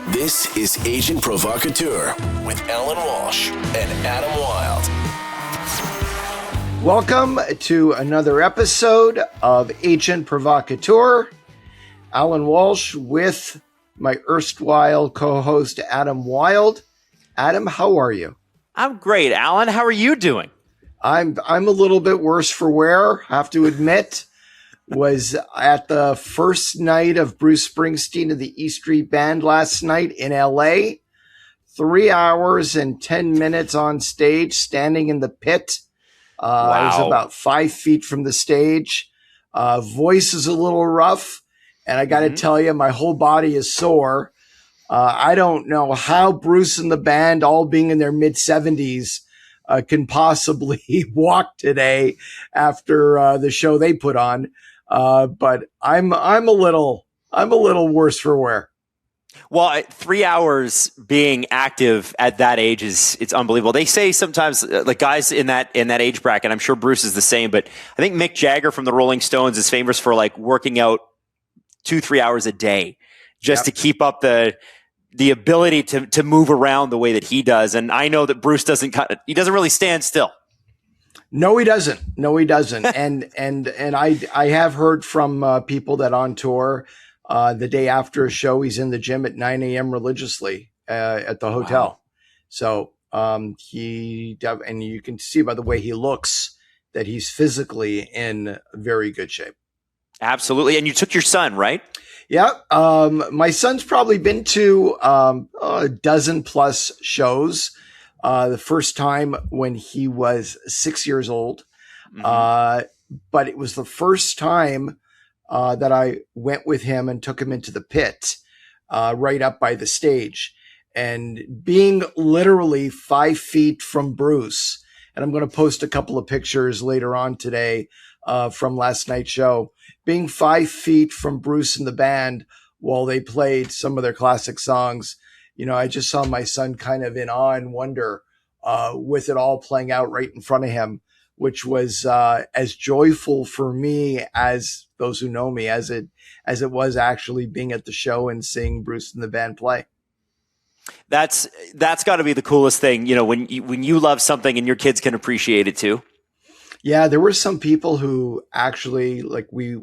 This is Agent Provocateur with Allan Walsh and Adam Wylde. Welcome to another episode of Agent Provocateur. Allan Walsh with my erstwhile co-host Adam Wylde. Adam, how are you? I'm great, Allan. How are you doing? I'm a little bit worse for wear, I have to admit. Was at the first night of Bruce Springsteen and the E Street Band last night in LA. 3 hours and 10 minutes on stage, standing in the pit. Wow. I was about 5 feet from the stage. Voice is a little rough, and I got to tell you, my whole body is sore. I don't know how Bruce and the band, all being in their mid-70s, can possibly walk today after the show they put on. But I'm a little worse for wear. Well, 3 hours being active at that age it's unbelievable. They say sometimes, like guys in that age bracket, I'm sure Bruce is the same, but I think Mick Jagger from the Rolling Stones is famous for like working out 2-3 hours a day just to keep up the ability to move around the way that he does. And I know that Bruce doesn't really stand still. No, he doesn't. and I have heard from people that on tour, the day after a show, he's in the gym at 9 a.m. religiously at the hotel. Wow. So and you can see by the way he looks that he's physically in very good shape. Absolutely. And you took your son, right? Yeah. My son's probably been to a dozen plus shows. The first time when he was 6 years old. But it was the first time that I went with him and took him into the pit, right up by the stage. And being literally 5 feet from Bruce, and I'm going to post a couple of pictures later on today from last night's show, being 5 feet from Bruce and the band while they played some of their classic songs. You know, I just saw my son kind of in awe and wonder with it all playing out right in front of him, which was as joyful for me as those who know me as it was actually being at the show and seeing Bruce and the band play. That's got to be the coolest thing, you know, when you love something and your kids can appreciate it too. Yeah, there were some people who actually, like, we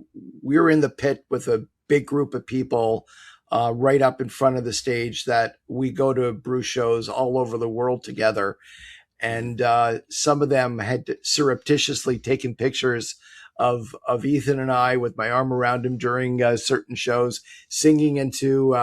were in the pit with a big group of people right up in front of the stage that we go to Bruce shows all over the world together. And some of them had surreptitiously taken pictures of Ethan and I with my arm around him during certain shows, singing into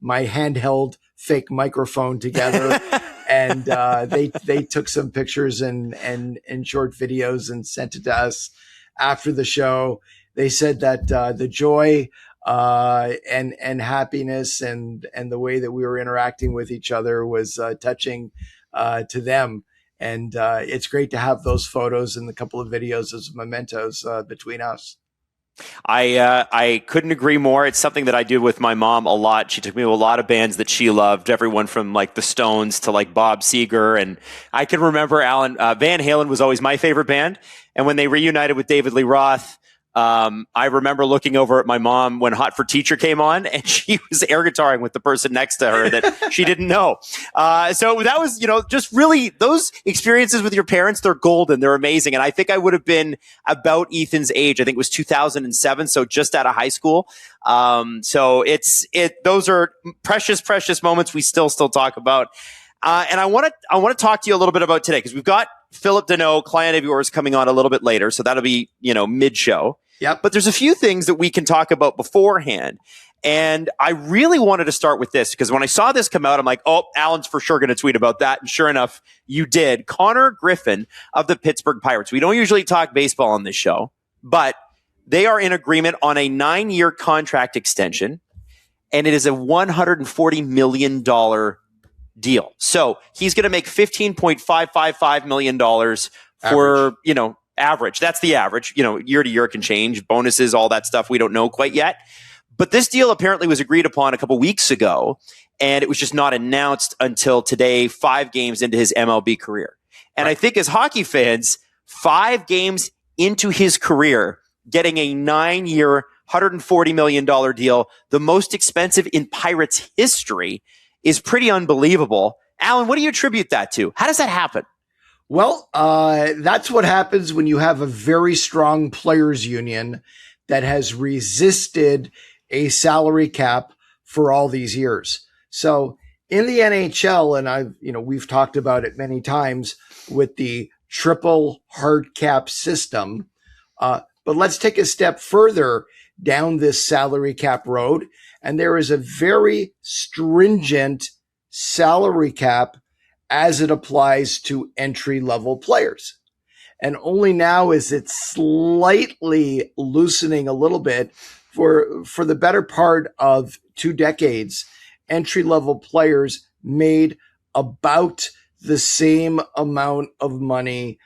my handheld fake microphone together. And they took some pictures and short videos and sent it to us after the show. They said that the joy and happiness and the way that we were interacting with each other was touching to them. And it's great to have those photos and a couple of videos as mementos between us. I couldn't agree more. It's something that I do with my mom a lot. She took me to a lot of bands that she loved, everyone from like the Stones to like Bob Seger. And I can remember, Allan, Van Halen was always my favorite band. And when they reunited with David Lee Roth, I remember looking over at my mom when Hot for Teacher came on, and she was air guitaring with the person next to her that she didn't know. So that was, you know, just really those experiences with your parents, they're golden. They're amazing. And I think I would have been about Ethan's age. I think it was 2007. So just out of high school. So those are precious moments we still talk about. And I want to talk to you a little bit about today, because we've got Phil Danault, client of yours, coming on a little bit later. So that'll be, you know, mid-show. Yep. But there's a few things that we can talk about beforehand. And I really wanted to start with this, because when I saw this come out, I'm like, oh, Allan's for sure going to tweet about that. And sure enough, you did. Connor Griffin of the Pittsburgh Pirates. We don't usually talk baseball on this show, but they are in agreement on a 9-year contract extension, and it is a $140 million deal. So he's going to make $15.555 million for, you know, average. That's the average. You know, year to year can change, bonuses, all that stuff. We don't know quite yet. But this deal apparently was agreed upon a couple weeks ago, and it was just not announced until today, 5 games into his MLB career. And I think as hockey fans, 5 games into his career, getting a 9-year $140 million deal, the most expensive in Pirates history, is pretty unbelievable. Allan, what do you attribute that to? How does that happen? Well, that's what happens when you have a very strong players union that has resisted a salary cap for all these years. So in the NHL, and we've talked about it many times with the triple hard cap system. But let's take a step further down this salary cap road. And there is a very stringent salary cap as it applies to entry level players. And only now is it slightly loosening a little bit. For the better part of 2 decades, entry level players made about the same amount of money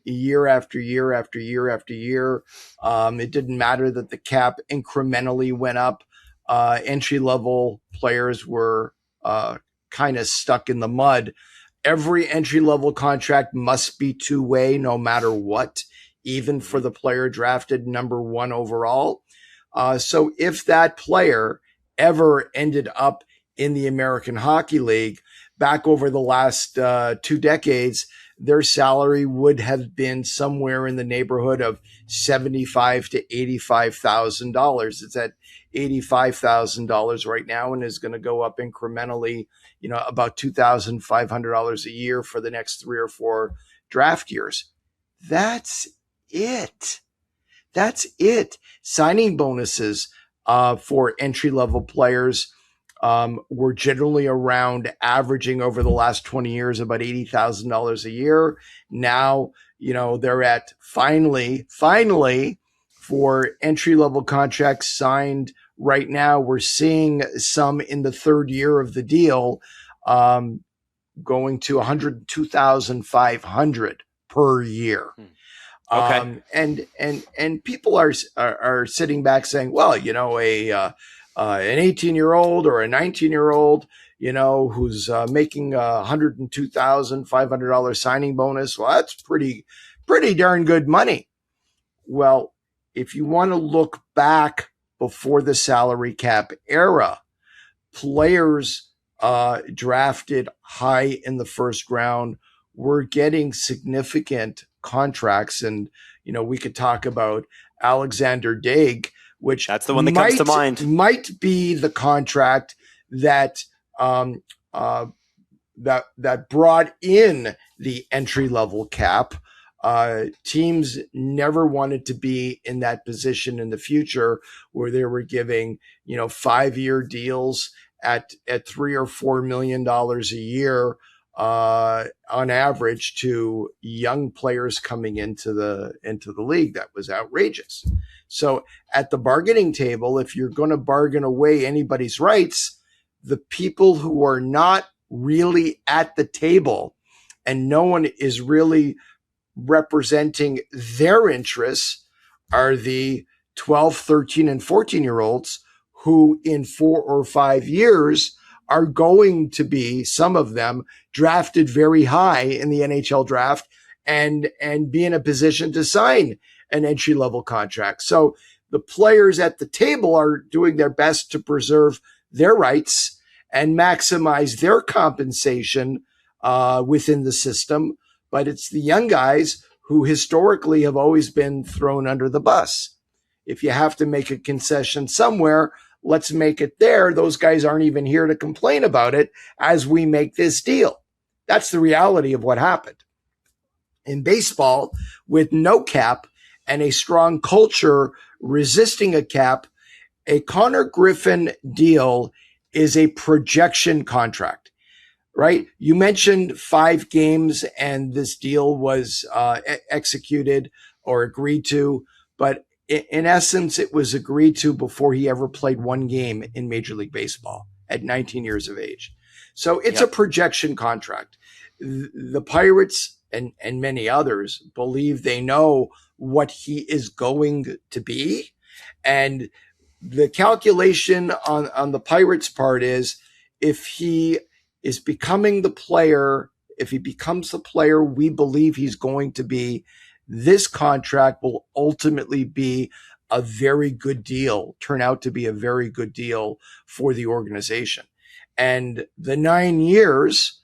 year after year after year after year. It didn't matter that the cap incrementally went up. Entry level players were kind of stuck in the mud. Every entry level contract must be two-way no matter what, even for the player drafted number 1 overall. So if that player ever ended up in the American Hockey League back over the last 2 decades, their salary would have been somewhere in the neighborhood of $75,000 to $85,000. It's at $85,000 right now and is going to go up incrementally, about $2,500 a year for the next 3 or 4 draft years. That's it. Signing bonuses for entry-level players were generally around averaging over the last 20 years about $80,000 a year. Now, they're at finally for entry-level contracts signed right now, we're seeing some in the 3rd year of the deal going to $102,500 per year. Okay. And people are sitting back saying, well, an 18-year-old or a 19-year-old, who's making $102,500 signing bonus. Well, that's pretty darn good money. Well, if you want to look back before the salary cap era, players drafted high in the first round were getting significant contracts. And, we could talk about Alexander Daig, which that's the one that comes to mind. Might be the contract that that brought in the entry level cap. Teams never wanted to be in that position in the future where they were giving 5-year deals at $3 or $4 million a year on average to young players coming into the league. That was outrageous. So at the bargaining table, if you're going to bargain away anybody's rights, the people who are not really at the table and no one is really representing their interests are the 12, 13, and 14-year-olds who in 4 or 5 years are going to be, some of them, drafted very high in the NHL draft and be in a position to sign an entry-level contract. So the players at the table are doing their best to preserve their rights and maximize their compensation within the system. But it's the young guys who historically have always been thrown under the bus. If you have to make a concession somewhere, let's make it there. Those guys aren't even here to complain about it as we make this deal. That's the reality of what happened. In baseball, with no cap and a strong culture resisting a cap, a Connor Griffin deal is a projection contract, right? You mentioned 5 games and this deal was executed or agreed to, but in essence, it was agreed to before he ever played 1 game in Major League Baseball at 19 years of age. So it's a projection contract. The Pirates and many others believe they know what he is going to be. And the calculation on the Pirates' part is if he is becoming the player, if he becomes the player we believe he's going to be, this contract will ultimately be a very good deal, turn out to be a very good deal for the organization. And the 9 years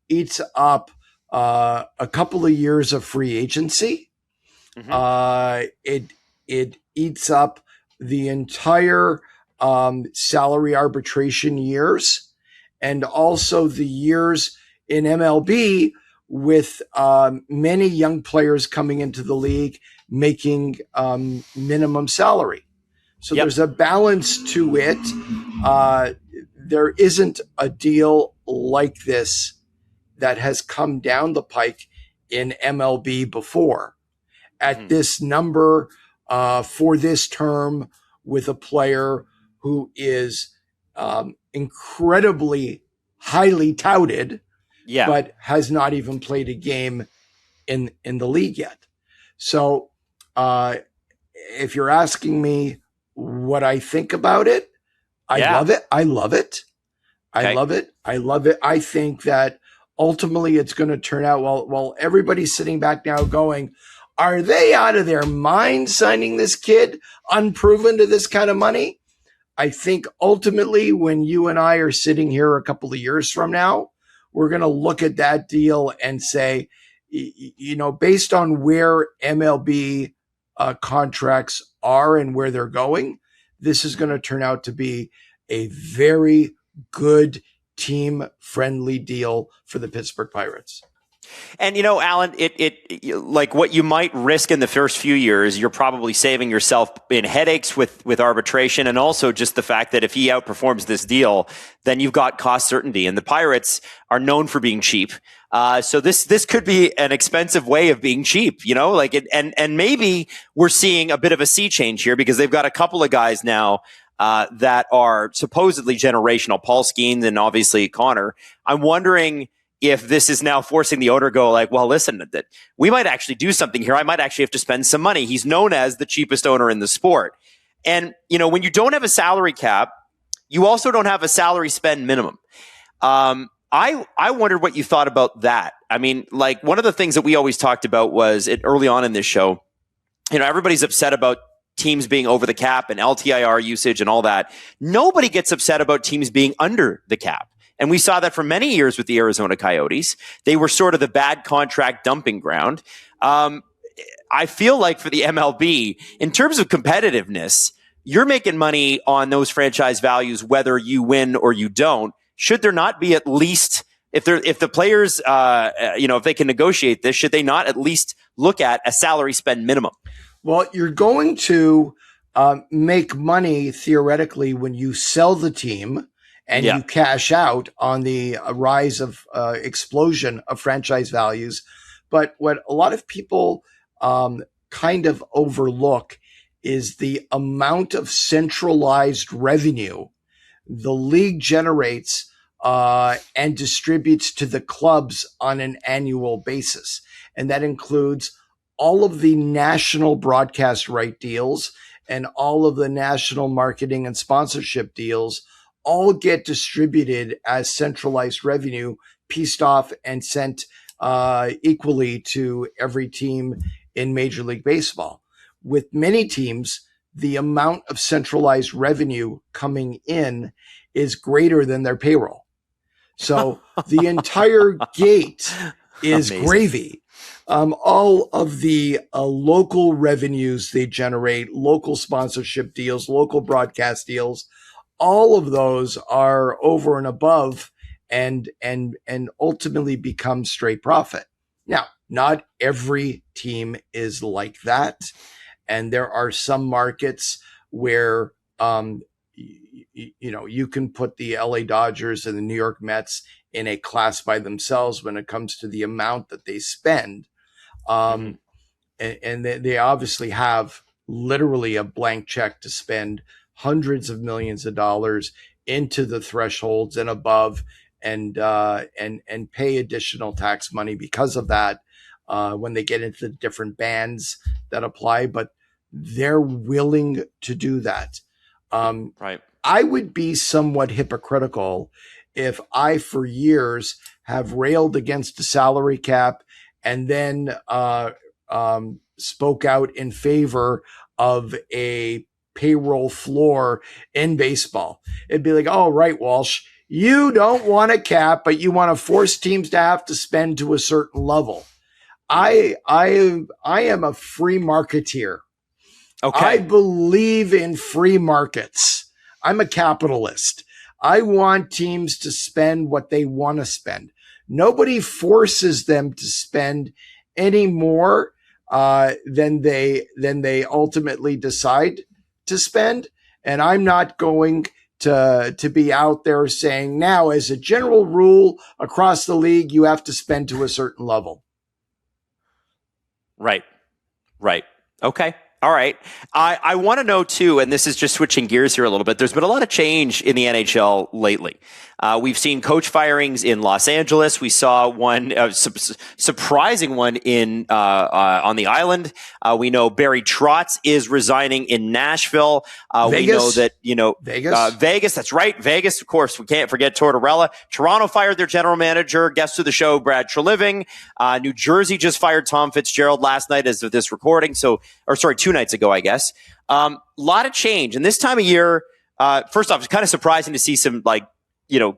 eats up a couple of years of free agency. It eats up the entire salary arbitration years, and also the years in MLB with many young players coming into the league making minimum salary. So there's a balance to it. There isn't a deal like this that has come down the pike in MLB before at this number for this term, with a player who is incredibly highly touted, but has not even played a game in the league yet. So if you're asking me what I think about it, I love it. I love it. I love it. I love it. I think that ultimately it's going to turn out, while everybody's sitting back now going, are they out of their mind signing this kid unproven to this kind of money? I think ultimately when you and I are sitting here a couple of years from now, we're going to look at that deal and say, based on where MLB contracts are and where they're going, this is going to turn out to be a very good team-friendly deal for the Pittsburgh Pirates. And, Allan, it like what you might risk in the first few years, you're probably saving yourself in headaches with arbitration, and also just the fact that if he outperforms this deal, then you've got cost certainty. And the Pirates are known for being cheap. So this could be an expensive way of being cheap, and maybe we're seeing a bit of a sea change here because they've got a couple of guys now that are supposedly generational, Paul Skeens and obviously Connor. I'm wondering if this is now forcing the owner to go like, well, listen, that we might actually do something here. I might actually have to spend some money. He's known as the cheapest owner in the sport. And, when you don't have a salary cap, you also don't have a salary spend minimum. I wondered what you thought about that. I mean, like one of the things that we always talked about was early on in this show, everybody's upset about teams being over the cap and LTIR usage and all that. Nobody gets upset about teams being under the cap. And we saw that for many years with the Arizona Coyotes. They were sort of the bad contract dumping ground. I feel like for the MLB, in terms of competitiveness, you're making money on those franchise values whether you win or you don't. Should there not be at least, if the players, if they can negotiate this, should they not at least look at a salary spend minimum? Well, you're going to make money theoretically when you sell the team and you cash out on the rise of explosion of franchise values. But what a lot of people kind of overlook is the amount of centralized revenue the league generates and distributes to the clubs on an annual basis. And that includes all of the national broadcast right deals and all of the national marketing and sponsorship deals all get distributed as centralized revenue, pieced off and sent equally to every team in Major League Baseball. With many teams, the amount of centralized revenue coming in is greater than their payroll. So the entire gate is amazing. Gravy. All of the local revenues they generate, local sponsorship deals, local broadcast deals, all of those are over and above and ultimately become straight profit. Now, not every team is like that. And there are some markets where, you can put the LA Dodgers and the New York Mets in a class by themselves when it comes to the amount that they spend. And they obviously have literally a blank check to spend hundreds of millions of dollars into the thresholds and above, and pay additional tax money because of that when they get into the different bands that apply. But they're willing to do that. Right. I would be somewhat hypocritical if I, for years, have railed against the salary cap and then spoke out in favor of a payroll floor in baseball. It'd be like, oh, right, Walsh, you don't want a cap, but you want to force teams to have to spend to a certain level. I am a free marketeer. Okay. I believe in free markets. I'm a capitalist. I want teams to spend what they want to spend. Nobody forces them to spend any more than they ultimately decide to spend. And I'm not going to be out there saying, now, as a general rule across the league, you have to spend to a certain level. Right. Okay. All right. I want to know too, and this is just switching gears here a little bit. There's been a lot of change in the NHL lately. We've seen coach firings in Los Angeles. We saw one surprising one in on the island. We know Barry Trotz is resigning in Nashville. We know that Vegas. That's right, Vegas. Of course, we can't forget Tortorella. Toronto fired their general manager. Guest of the show, Brad Treliving. New Jersey just fired Tom Fitzgerald last night as of this recording. 2 nights ago, I guess. Lot of change. And this time of year, first off, it's kind of surprising to see some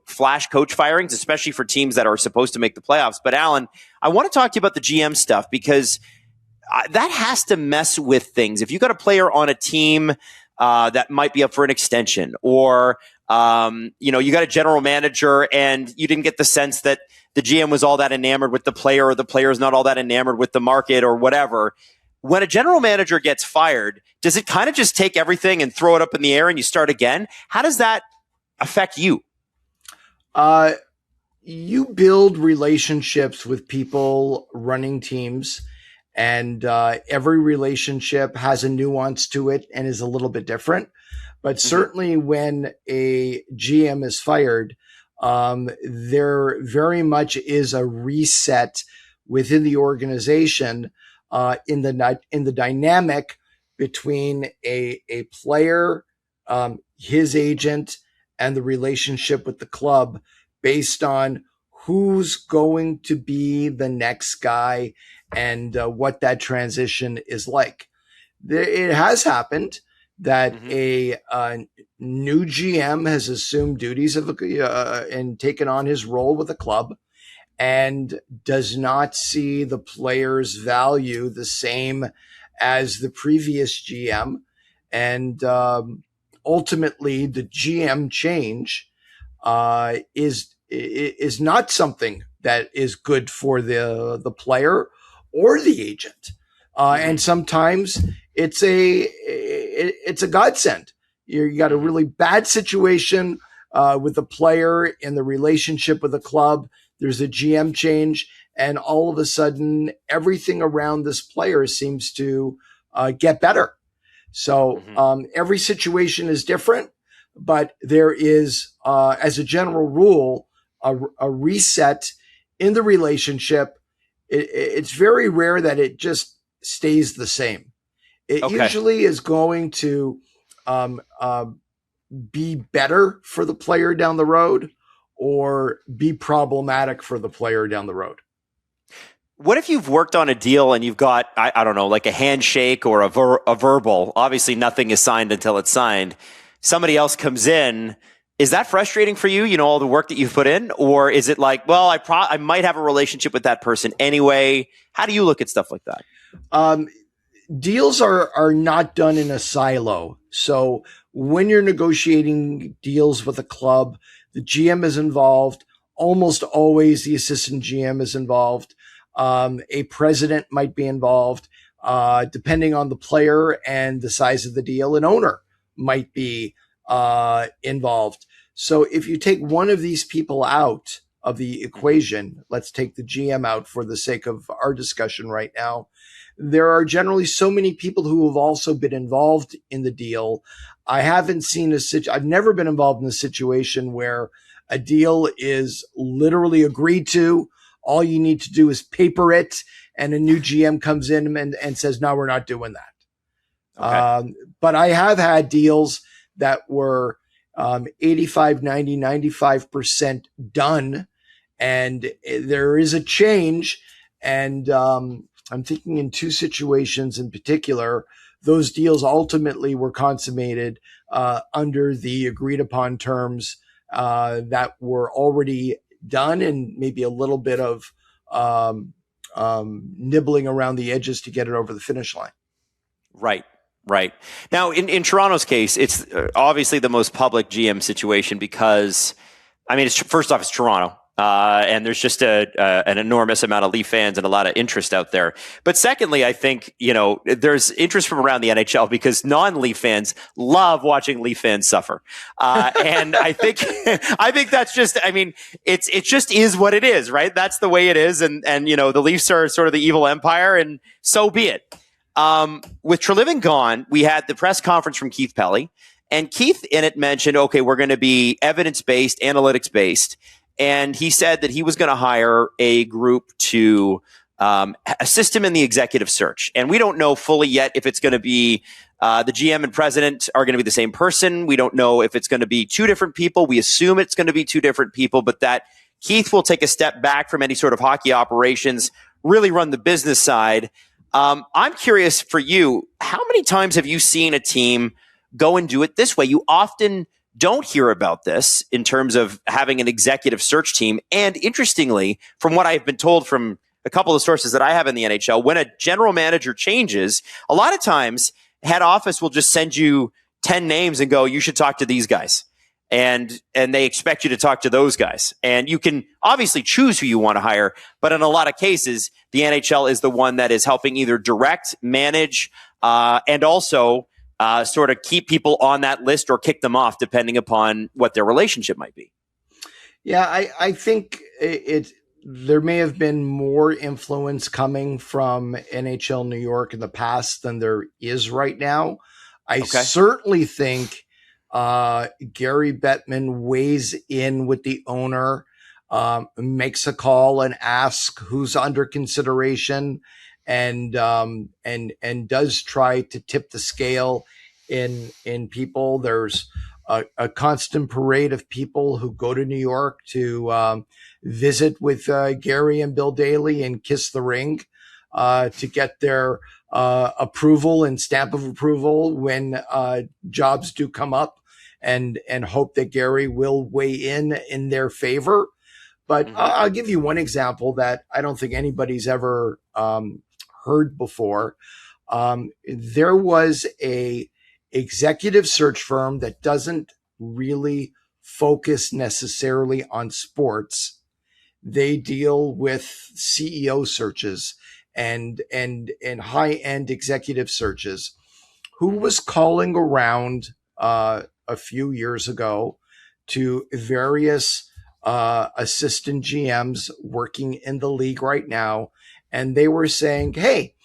flash coach firings, especially for teams that are supposed to make the playoffs. But Allan, I want to talk to you about the GM stuff because that has to mess with things. If you got a player on a team that might be up for an extension, or you got a general manager and you didn't get the sense that the GM was all that enamored with the player, or the player is not all that enamored with the market, or whatever. When a general manager gets fired, does it kind of just take everything and throw it up in the air and you start again? How does that affect you? You build relationships with people running teams, and every relationship has a nuance to it and is a little bit different. But certainly when a GM is fired, there very much is a reset within the organization in the dynamic between a player, his agent, and the relationship with the club, based on who's going to be the next guy and what that transition is like. It has happened that a new GM has assumed duties of and taken on his role with the club, and does not see the player's value the same as the previous GM. And ultimately, the GM change is not something that is good for the player or the agent. And sometimes it's a godsend. You got a really bad situation with the player in the relationship with the club. There's a GM change, and all of a sudden, everything around this player seems to get better. So every situation is different, but there is, as a general rule, a reset in the relationship. It's very rare that it just stays the same. It usually is going to be better for the player down the road, or be problematic for the player down the road. What if you've worked on a deal and you've got, I don't know, like a handshake or a verbal? Obviously, nothing is signed until it's signed. Somebody else comes in. Is that frustrating for you, all the work that you've put in? Or is it like, well, I might have a relationship with that person anyway? How do you look at stuff like that? Deals are not done in a silo. So when you're negotiating deals with a club, the GM is involved. Almost always the assistant GM is involved. A president might be involved. Depending on the player and the size of the deal, an owner might be involved. So if you take one of these people out of the equation, let's take the GM out for the sake of our discussion right now, there are generally so many people who have also been involved in the deal. I've never been involved in a situation where a deal is literally agreed to. All you need to do is paper it, and a new GM comes in and says, no, we're not doing that. Okay. But I have had deals that were 85, 90, 95% done, and there is a change. And I'm thinking in two situations in particular. those deals ultimately were consummated under the agreed upon terms that were already done, and maybe a little bit of nibbling around the edges to get it over the finish line. Right. Right. Now, in Toronto's case, it's obviously the most public GM situation because, I mean, first off, it's Toronto. And there's just an enormous amount of Leaf fans and a lot of interest out there. But secondly, I think, there's interest from around the NHL because non-Leaf fans love watching Leaf fans suffer. And I think that's just, I mean, it just is what it is, right? That's the way it is. And the Leafs are sort of the evil empire, and so be it. With Treliving gone, we had the press conference from Keith Pelly, and Keith in it mentioned, okay, we're going to be evidence-based, analytics-based. And he said that he was going to hire a group to assist him in the executive search. And we don't know fully yet if it's going to be the GM and president are going to be the same person. We don't know if it's going to be two different people. We assume it's going to be two different people, but that Keith will take a step back from any sort of hockey operations, really run the business side. I'm curious for you, how many times have you seen a team go and do it this way? You often don't hear about this in terms of having an executive search team. And interestingly, from what I've been told from a couple of sources that I have in the NHL, when a general manager changes, a lot of times head office will just send you 10 names and go, you should talk to these guys. And they expect you to talk to those guys. And you can obviously choose who you want to hire. But in a lot of cases, the NHL is the one that is helping either direct, manage, and also sort of keep people on that list or kick them off, depending upon what their relationship might be. Yeah, I think there may have been more influence coming from NHL New York in the past than there is right now. I certainly think Gary Bettman weighs in with the owner, makes a call and asks who's under consideration, and does try to tip the scale in people. There's a constant parade of people who go to New York to visit with Gary and Bill Daly and kiss the ring to get their approval and stamp of approval when jobs do come up, and hope that Gary will weigh in their favor. But I'll give you one example that I don't think anybody's ever heard before. There was a executive search firm that doesn't really focus necessarily on sports. They deal with CEO searches and high-end executive searches, who was calling around a few years ago to various assistant GMs working in the league right now. And they were saying, hey,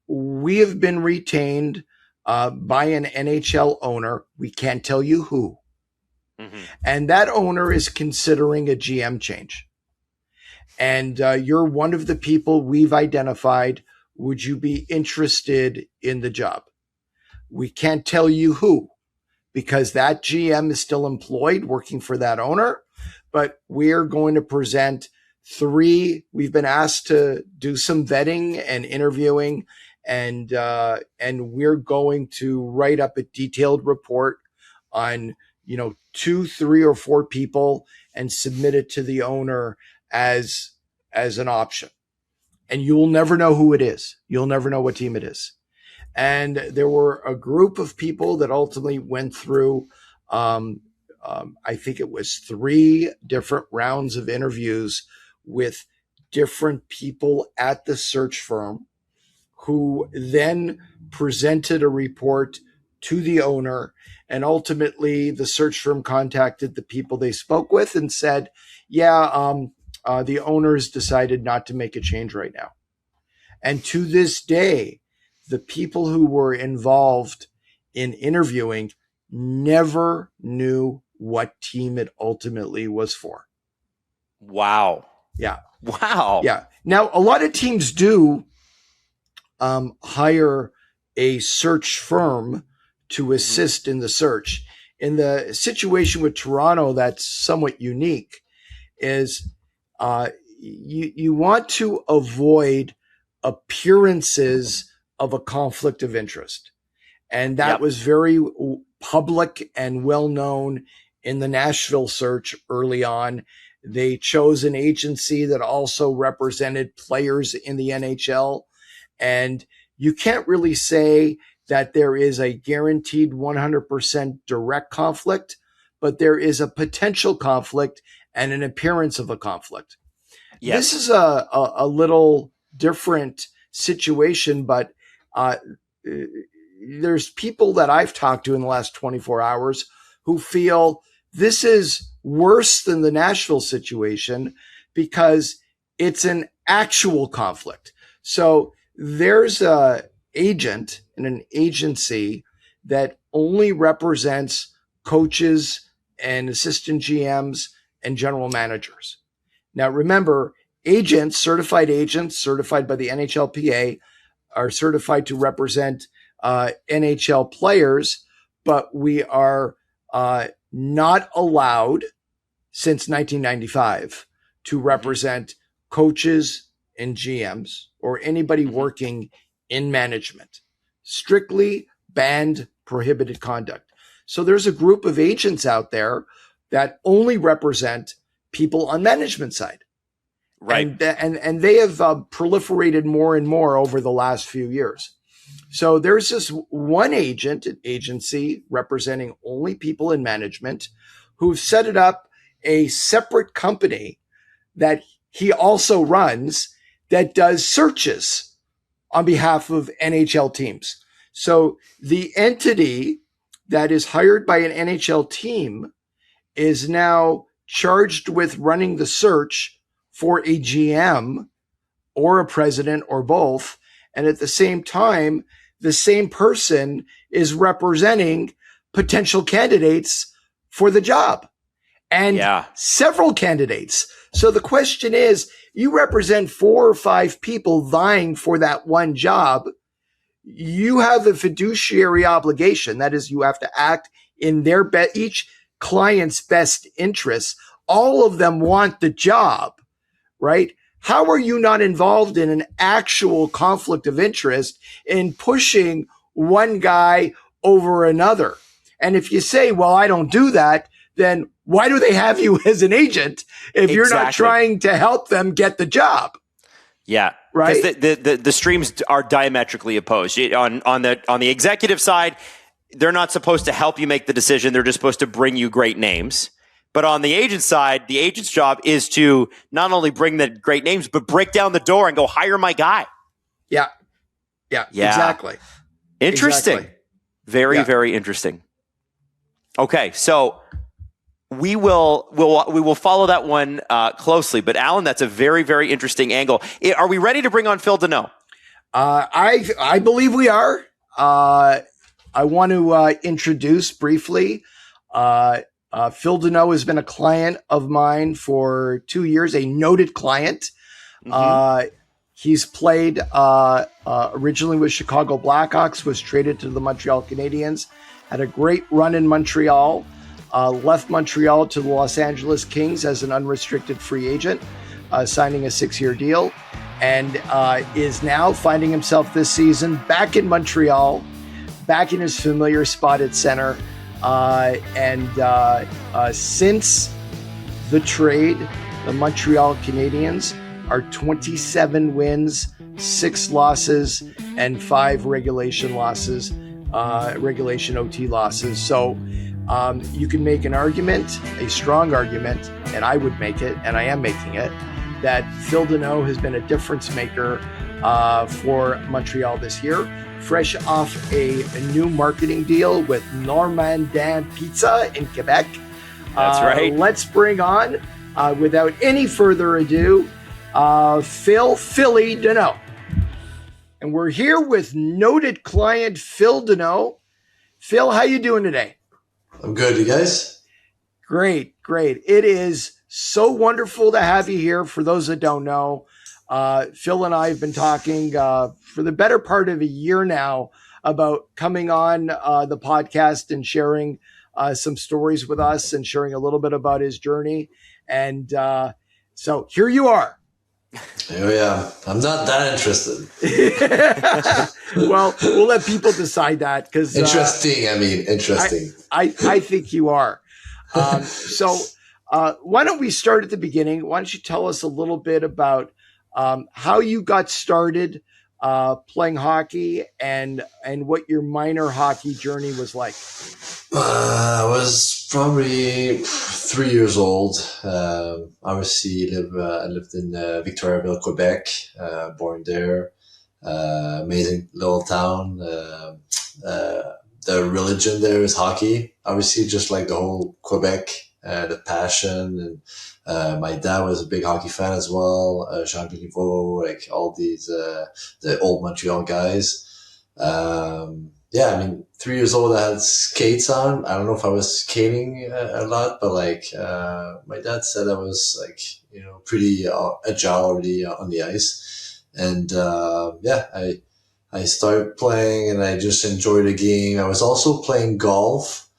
we have been retained by an NHL owner. We can't tell you who. Mm-hmm. And that owner is considering a GM change. And you're one of the people we've identified. Would you be interested in the job? We can't tell you who, because that GM is still employed working for that owner. But we're going to present three. We've been asked to do some vetting and interviewing, and we're going to write up a detailed report on 2, 3, or 4 people and submit it to the owner as an option. And you'll never know who it is. You'll never know what team it is. And there were a group of people that ultimately went through, I think it was 3 different rounds of interviews with different people at the search firm, who then presented a report to the owner. And ultimately, the search firm contacted the people they spoke with and said, the owners decided not to make a change right now. And to this day, the people who were involved in interviewing never knew what team it ultimately was for. Wow. Yeah. Wow. Yeah. Now, a lot of teams do hire a search firm to assist in the search. In the situation with Toronto, that's somewhat unique, is you want to avoid appearances of a conflict of interest. And that was very public and well known in the Nashville search early on. They chose an agency that also represented players in the NHL. And you can't really say that there is a guaranteed 100% direct conflict, but there is a potential conflict and an appearance of a conflict. Yes. This is a little different situation, but there's people that I've talked to in the last 24 hours who feel this is worse than the Nashville situation because it's an actual conflict. So there's a agent and an agency that only represents coaches and assistant GMs and general managers. Now, remember, certified agents certified by the NHLPA are certified to represent NHL players, but we are not allowed since 1995 to represent coaches and GMs or anybody working in management. Strictly banned, prohibited conduct. So there's a group of agents out there that only represent people on management side. Right. And they have proliferated more and more over the last few years. So there's this one agency representing only people in management who've set it up a separate company that he also runs that does searches on behalf of NHL teams. So the entity that is hired by an NHL team is now charged with running the search for a GM or a president or both. And at the same time, the same person is representing potential candidates for the job and several candidates. So the question is, you represent 4 or 5 people vying for that one job. You have a fiduciary obligation. That is, you have to act in each client's best interests. All of them want the job, right? How are you not involved in an actual conflict of interest in pushing one guy over another? And if you say, well, I don't do that, then why do they have you as an agent if you're not trying to help them get the job? Yeah. Right. Because the streams are diametrically opposed. On the executive side, they're not supposed to help you make the decision. They're just supposed to bring you great names. But on the agent side, the agent's job is to not only bring the great names, but break down the door and go hire my guy. Yeah. Exactly. Interesting. Exactly. Very interesting. Okay, so we will follow that one closely. But Allan, that's a very interesting angle. Are we ready to bring on Phil Danault? I believe we are. I want to introduce briefly. Phil Danault has been a client of mine for 2 years, a noted client. He's played originally with Chicago Blackhawks, was traded to the Montreal Canadiens, had a great run in Montreal, left Montreal to the Los Angeles Kings as an unrestricted free agent, signing a 6-year deal, and is now finding himself this season back in Montreal, back in his familiar spot at center. Since the trade, the Montreal Canadiens are 27 wins, 6 losses, and 5 regulation losses, regulation OT losses. So you can make an argument, a strong argument, and I would make it, and I am making it, that Phil Danault has been a difference maker for Montreal this year. Fresh off a new marketing deal with Normandin Pizza in Quebec. That's right. Let's bring on, without any further ado, Philly Danault. And we're here with noted client Phil Danault. Phil, how you doing today? I'm good. You guys? Great. It is so wonderful to have you here. For those that don't know, Phil and I have been talking for the better part of a year now about coming on the podcast and sharing some stories with us and sharing a little bit about his journey. And so here you are. Oh yeah, I'm not that interested. Well, we'll let people decide that because Interesting. I think you are. So why don't we start at the beginning? Why don't you tell us a little bit about how you got started playing hockey and what your minor hockey journey was like? I was probably 3 years old. Obviously, I lived in Victoriaville, Quebec. Born there. Amazing little town. The religion there is hockey. Obviously, just like the whole Quebec, the passion. And my dad was a big hockey fan as well. Jean Béliveau, like all these, the old Montreal guys. Yeah, I mean, 3 years old, I had skates on. I don't know if I was skating a lot, but like, my dad said I was like, pretty agile already on the ice. And, yeah, I started playing and I just enjoyed the game. I was also playing golf.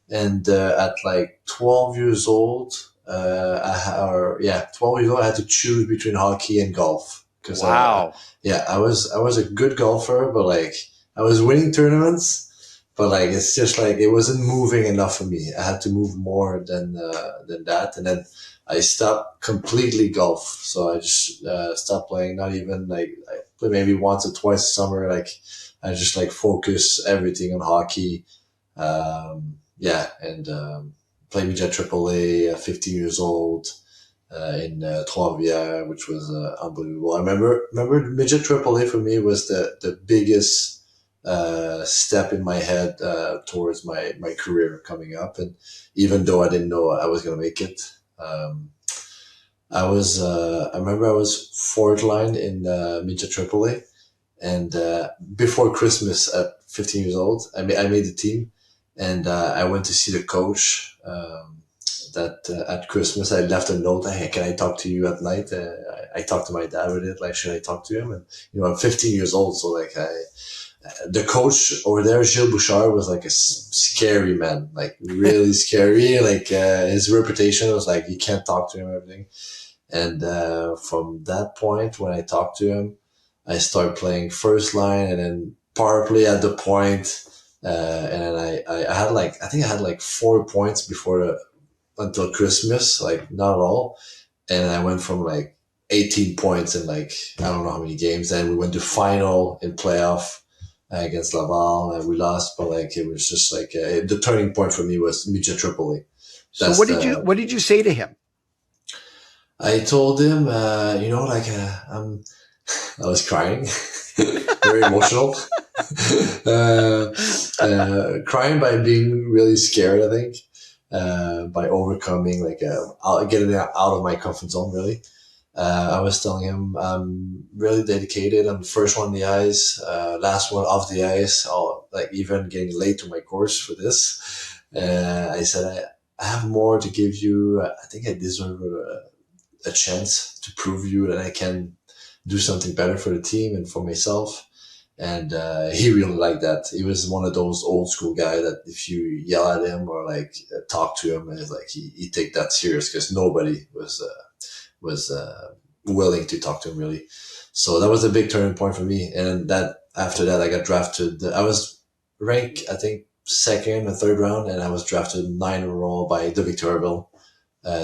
And, at like 12 years old, 12 years old, I had to choose between hockey and golf. Cause, Wow. I was a good golfer, but like, I was winning tournaments, but like it's just like it wasn't moving enough for me. I had to move more than that, and then I stopped completely golf. So I just stopped playing. Not even like I play maybe once or twice a summer. Like I just like focus everything on hockey. And play midget AAA at 15 years old. In 12 years, which was unbelievable. I remember midget AAA for me was the biggest step in my head towards my career coming up. And even though I didn't know I was going to make it, I remember I was fourth line in midget AAA. And before Christmas at 15 years old, I made the team. And I went to see the coach. That at Christmas I left a note. Hey, can I talk to you at night? I talked to my dad with it. Like, should I talk to him? And I'm 15 years old, so like the coach over there, Gilles Bouchard, was like a scary man, like really scary. Like his reputation was like you can't talk to him, everything. And from that point, when I talked to him, I started playing first line and then power play at the point. And then I had like I think I had like 4 points until Christmas, like not at all. And I went from like 18 points in like, I don't know how many games. Then we went to final in playoff against Laval and we lost, but like, it was just like, the turning point for me was midget AAA. So what did you say to him? I told him, I was crying, very emotional, crying by being really scared, I think. By overcoming, getting out of my comfort zone, really. I was telling him I'm really dedicated. I'm the first one on the ice, last one off the ice, like even getting late to my course for this. I said, I have more to give you. I think I deserve a chance to prove you that I can do something better for the team and for myself. And he really liked that. He was one of those old school guys that if you yell at him or like talk to him, it's like he take that serious because nobody was willing to talk to him really. So that was a big turning point for me. And that after that, I got drafted. I was ranked, I think, second or third round, and I was drafted 9 in a row by the Victoriaville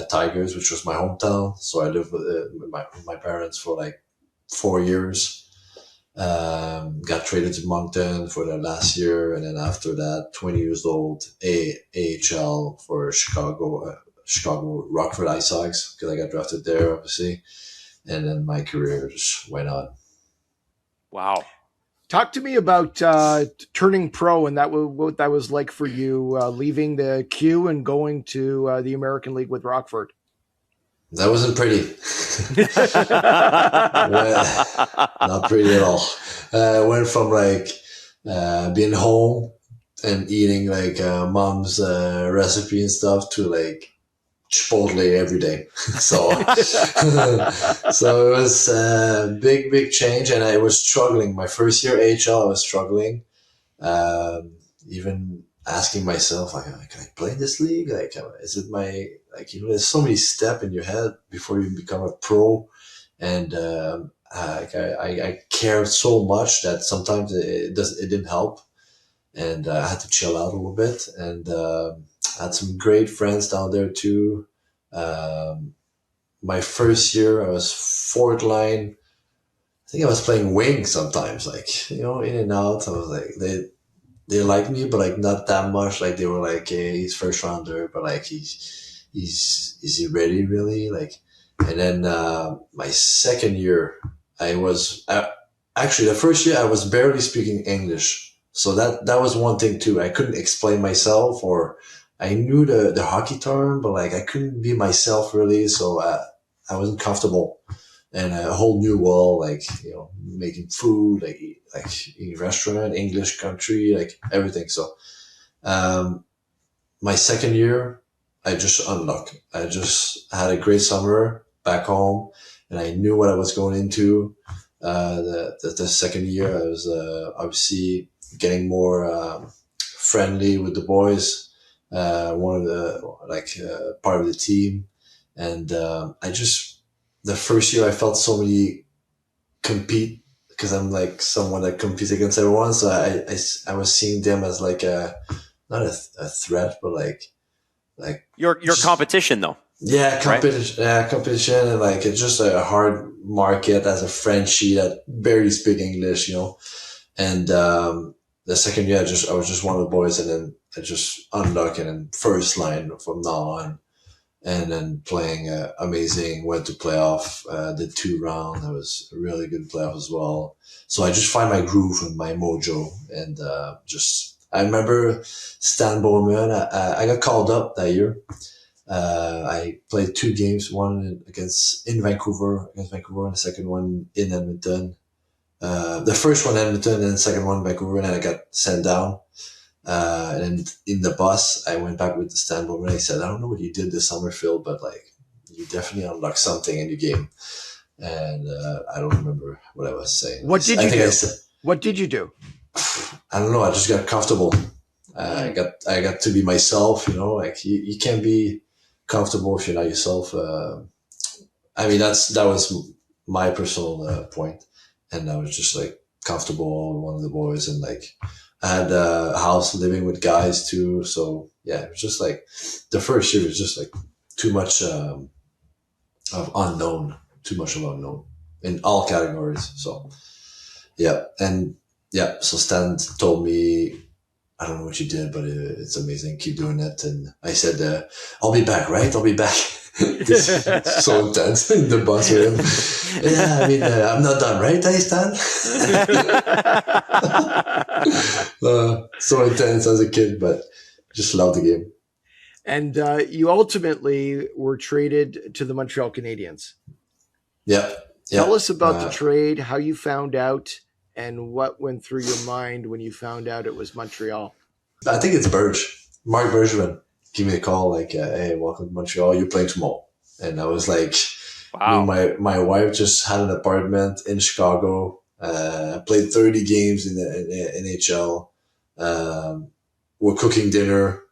Tigers, which was my hometown. So I lived with my parents for like 4 years. Got traded to Moncton for the last year, and then after that, 20 years old, AHL for Chicago Rockford Ice Sox because I got drafted there, obviously, and then my career just went on. Wow. Talk to me about turning pro and what that was like for you, leaving the Q and going to the American League with Rockford. That wasn't pretty. Not pretty at all. Went from like being home and eating like mom's recipe and stuff to like Chipotle every day. So so it was a big change, and I was struggling. My first year AHL, I was struggling. Even asking myself, like, can I play in this league? Like, is it my, like, there's so many steps in your head before you become a pro. and I cared so much that sometimes it didn't help, and I had to chill out a little bit, and I had some great friends down there too. My first year, I was fourth line. I think I was playing wing sometimes, like, in and out. I was like, they liked me, but like not that much. Like they were like, hey, he's first rounder, but like is he ready really? Like, and then my second year, actually the first year I was barely speaking English, so that was one thing too. I couldn't explain myself, or I knew the hockey term, but like I couldn't be myself really, so I wasn't comfortable. And a whole new world, like, making food, like in restaurant, English country, like everything. So, my second year, I just unlocked. I just had a great summer back home, and I knew what I was going into. The second year, I was obviously getting more friendly with the boys. One of the part of the team, and the first year I felt so many compete, because I'm like someone that competes against everyone. So I was seeing them as like not a threat, but like your competition though. Yeah, competition. Right? Yeah, competition, and like it's just a hard market as a Frenchie that barely speak English, And the second year, I was just one of the boys, and then I just unlocked and then first line from now on. And then playing amazing, went to playoff, did 2 rounds. That was a really good playoff as well. So I just find my groove and my mojo. And I remember Stan Bowman, I got called up that year. I played 2 games, one in Vancouver, and the second one in Edmonton. The first one in Edmonton and the second one in Vancouver, and then I got sent down. And in the bus, I went back with the Stan Bowman. I said, I don't know what you did this summer, Phil, but like you definitely unlocked something in your game. And I don't remember what I was saying. What did you do? What did you do? I don't know. I just got comfortable. I got to be myself. Like you can't be comfortable if you're not yourself. I mean, that was my personal point, and I was just like comfortable with one of the boys, and like. I had a house living with guys too. So yeah, it was just like the first year was just like too much of unknown in all categories. So yeah. And yeah, so Stan told me, I don't know what you did, but it's amazing. Keep doing it. And I said, I'll be back, right? I'll be back. It's so intense in the bus with him. Yeah, I mean, I'm not done, right, Stan? So intense as a kid, but just loved the game. And you ultimately were traded to the Montreal Canadiens. Yeah. Tell us about the trade, how you found out, and what went through your mind when you found out it was Montreal. I think it's Mark Bergevin. Give me a call, like, hey, welcome to Montreal. You're playing tomorrow. And I was like, wow. My wife just had an apartment in Chicago. Played 30 games in the NHL. We're cooking dinner.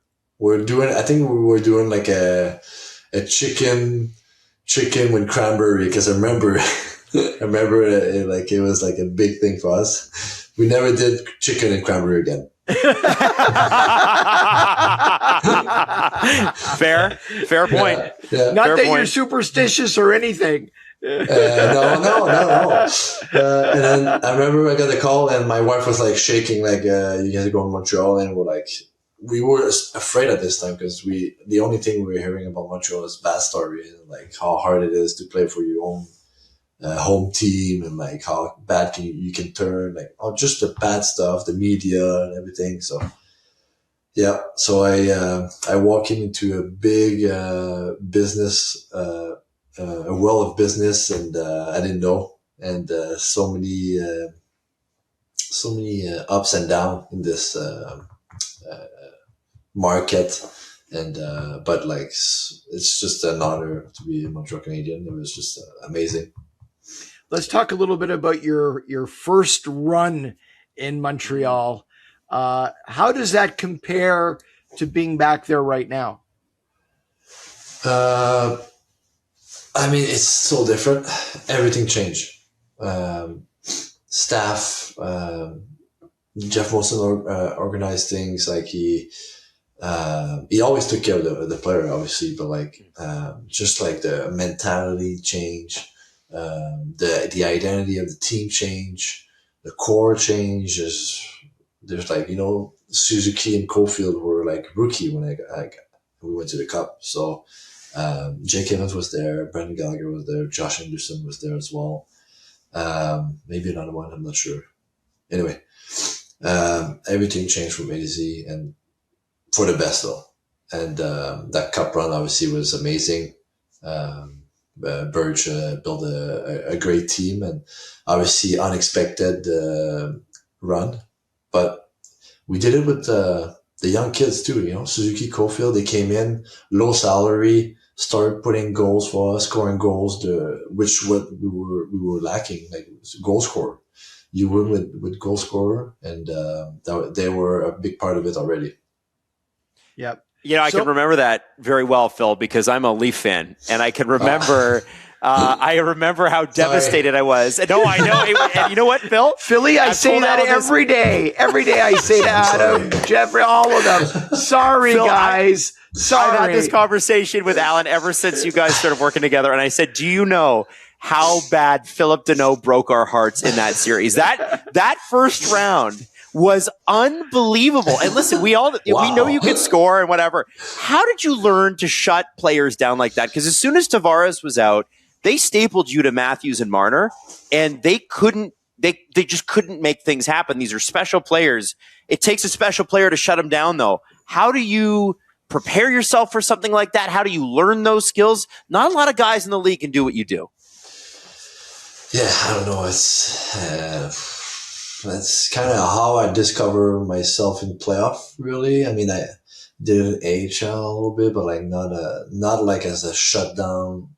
I think we were doing like a chicken with cranberry, because I remember it was like a big thing for us. We never did chicken and cranberry again. Fair point. Yeah. Not that you're superstitious or anything. No. And then I remember I got a call, and my wife was like shaking, like, you guys are going to Montreal. And we were afraid at this time, because the only thing we were hearing about Montreal is bad story, and like how hard it is to play for your own home team, and like how bad you can turn, like just the bad stuff, the media and everything. So yeah, so I walk into a big business, a world of business, and I didn't know, and so many ups and downs in this market. And but like it's just an honor to be a Montreal Canadian. It was just amazing. Let's talk a little bit about your first run in Montreal. How does that compare to being back there right now? I mean, it's so different. Everything changed. Staff, Jeff Wilson organized things. Like he always took care of the player, obviously, but like just like the mentality change, the identity of the team change, the core change. There's like Suzuki and Caulfield were like rookie when we went to the cup. So Jake Evans was there, Brendan Gallagher was there, Josh Anderson was there as well. Maybe another one, I'm not sure. Anyway, everything changed from A to Z, and for the best though. And that cup run obviously was amazing. Burge built a great team, and obviously unexpected run, but we did it with the young kids too. Suzuki, Caulfield, they came in low salary, started putting goals for us, scoring goals, which what we were lacking, like goal scorer. You win with goal scorer, and they were a big part of it already. Yep. I can remember that very well, Phil, because I'm a Leaf fan, and I can remember. I remember how devastated I was. No, I know. And you know what, Phil? Philly, I say that every day. Every day I say that. Adam, Jeffrey, all of them. Sorry, Phil, guys. Sorry. I've had this conversation with Allan ever since you guys started working together, and I said, do you know how bad Philip Danault broke our hearts in that series? That first round was unbelievable. And listen, we know you can score and whatever. How did you learn to shut players down like that? Because as soon as Tavares was out, they stapled you to Matthews and Marner, and they just couldn't make things happen. These are special players. It takes a special player to shut them down, though. How do you prepare yourself for something like that? How do you learn those skills? Not a lot of guys in the league can do what you do. Yeah, I don't know. That's kind of how I discover myself in playoff, really. I mean, I did an AHL a little bit, but like not like as a shutdown.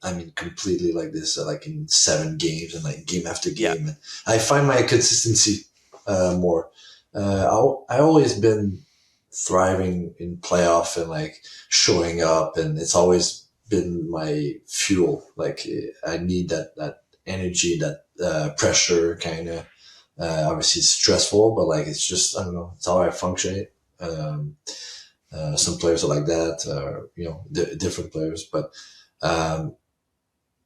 I mean, completely like this, like in 7 games and like game after game. Yeah. I find my consistency more. I always been thriving in playoff and like showing up, and it's always been my fuel. Like I need that energy, that pressure kind of. Obviously it's stressful, but like, it's just, I don't know, it's how I function. Some players are like that, different players, but,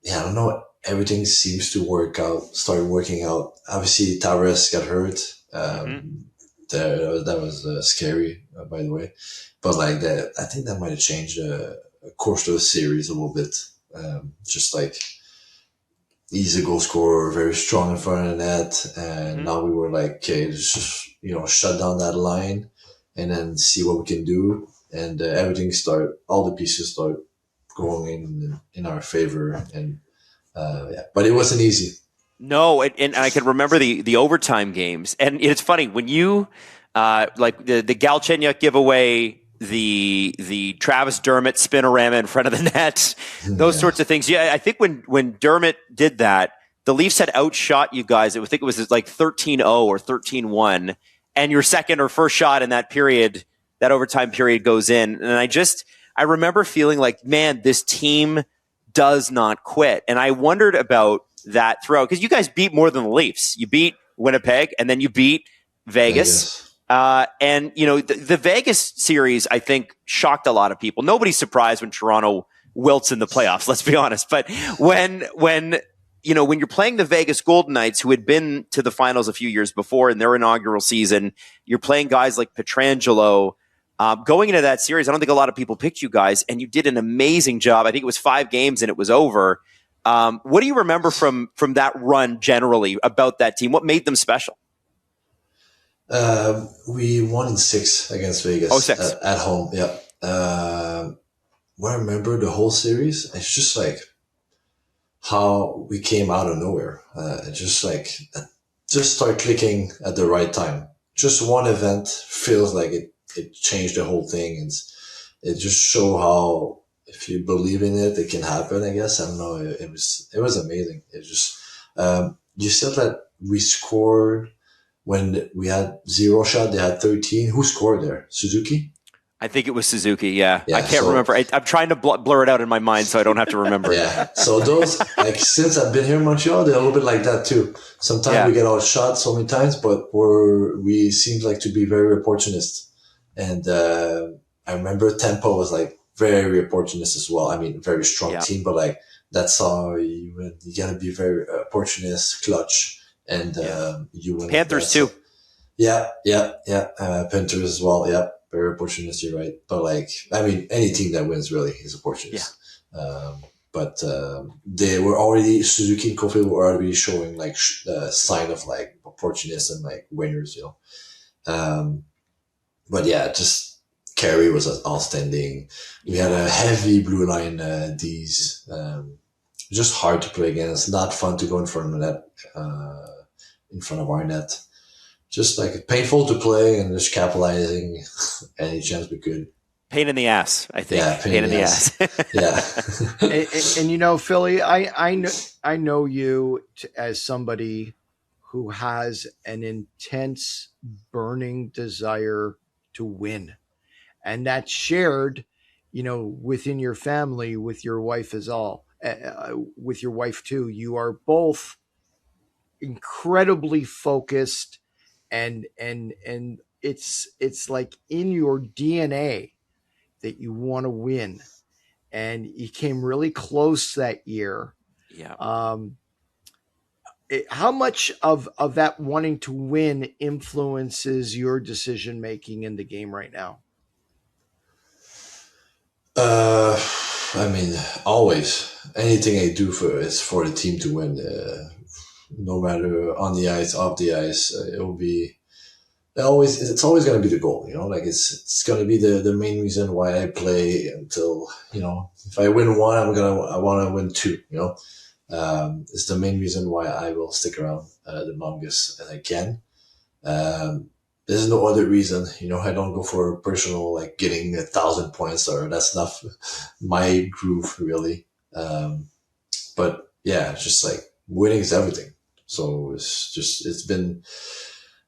I don't know. Everything seems to started working out. Obviously Tavares got hurt. That was scary, by the way, but like that, I think that might've changed the course of the series a little bit. Just like, he's a goal scorer, very strong in front of the net. And now we were like, okay, just, shut down that line and then see what we can do. And all the pieces start going in our favor. And, but it wasn't easy. No. And I can remember the overtime games. And it's funny when you, like the Galchenyuk giveaway, the Travis Dermott spinorama in front of the net, those sorts of things. Yeah, I think when Dermott did that, the Leafs had outshot you guys. I think it was like 13-0 or 13-1, and your second or first shot in that period, that overtime period, goes in. And I remember feeling like, man, this team does not quit. And I wondered about that throughout, because you guys beat more than the Leafs. You beat Winnipeg, and then you beat Vegas. And the Vegas series, I think, shocked a lot of people. Nobody's surprised when Toronto wilts in the playoffs, let's be honest. But when you're playing the Vegas Golden Knights, who had been to the finals a few years before in their inaugural season, you're playing guys like Pietrangelo. Going into that series, I don't think a lot of people picked you guys, and you did an amazing job. I think it was 5 games and it was over. What do you remember from that run generally about that team? What made them special? We won in 6 against Vegas. Oh, 6. At home. Yeah. What I remember the whole series, it's just like how we came out of nowhere. Just start clicking at the right time. Just one event feels like it changed the whole thing. And it just show how, if you believe in it, it can happen, I guess. I don't know. It was amazing. It just, you said that we scored when we had 0 shot. They had 13. Who scored there? Suzuki? I think it was Suzuki. Yeah, Yeah, I can't remember. I'm trying to blur it out in my mind so I don't have to remember. Yeah. So those, like, since I've been here in Montreal, they're a little bit like that too. Sometimes we get outshot so many times, but we seem like to be very opportunist. And I remember Tempo was like very opportunist as well. I mean, very strong team, but like that's how you gotta be very opportunist, clutch, and you win. Panthers too. Yeah. Panthers as well. Yeah. Very opportunist, you're right. But like, I mean, any team that wins really is opportunist. Yeah. But they were already, Suzuki and Cofield were already showing like sign of like opportunists and like winners, you know. But yeah, just Carey was outstanding. We had a heavy blue line D's. Just hard to play against. Not fun to go in front of that, in front of our net. Just like painful to play and just capitalizing any chance we could. Pain in the ass, I think. Yeah, pain in the ass. Yeah. and you know, Philly, I know you as somebody who has an intense, burning desire to win, and that's shared, you know, within your family, with your wife with your wife too. You are both incredibly focused. And it's like in your DNA that you want to win, and you came really close that year. Yeah. How much of that wanting to win influences your decision making in the game right now? I mean, always anything I do is for the team to win. No matter on the ice, off the ice, it will be it's always going to be the goal, you know, like it's going to be the main reason why I play until, you know, if I win one, I want to win two, you know. It's the main reason why I will stick around the longest as I can. There's no other reason, you know. I don't go for personal, like getting 1,000 points, or that's not my groove really. But yeah, just like winning is everything. So it's been,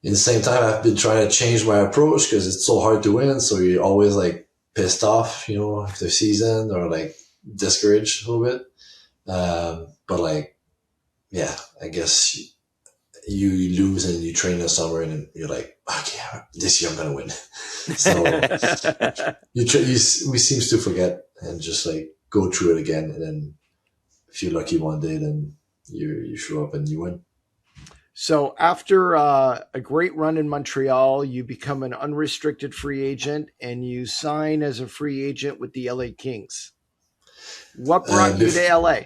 in the same time, I've been trying to change my approach because it's so hard to win. So you're always like pissed off, you know, after the season, or like discouraged a little bit. But like, yeah, I guess you lose and you train in the summer and you're like, okay, this year I'm going to win. So we seems to forget and just like go through it again. And then if you're lucky one day, then you show up and you win. So after a great run in Montreal, you become an unrestricted free agent and you sign as a free agent with the LA Kings. What brought you to LA?